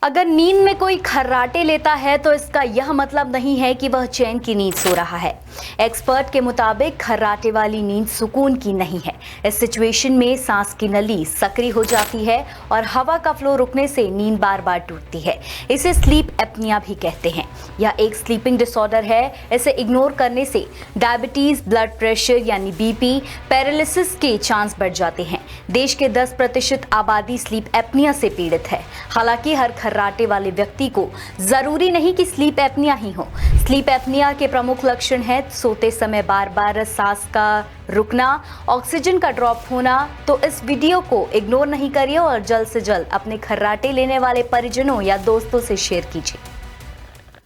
अगर नींद में कोई खर्राटे लेता है तो इसका यह मतलब नहीं है कि वह चैन की नींद सो रहा है। एक्सपर्ट के मुताबिक खर्राटे वाली नींद सुकून की नहीं है। इस सिचुएशन में सांस की नली सक्रिय हो जाती है और हवा का फ्लो रुकने से नींद बार बार टूटती है। इसे स्लीप एपनिया भी कहते हैं। यह एक स्लीपिंग डिसऑर्डर है। इसे इग्नोर करने से डायबिटीज, ब्लड प्रेशर यानी बीपी, पैरालिसिस के चांस बढ़ जाते हैं। देश के 10% आबादी स्लीप एपनिया से पीड़ित है। हालांकि हर खर्राटे वाले व्यक्ति को जरूरी नहीं कि स्लीप एपनिया ही हो। स्लीप एपनिया के प्रमुख लक्षण हैं सोते समय बार बार सांस का रुकना, ऑक्सीजन का ड्रॉप होना। तो इस वीडियो को इग्नोर नहीं करिए और जल्द से जल्द अपने खर्राटे लेने वाले परिजनों या दोस्तों से शेयर कीजिए।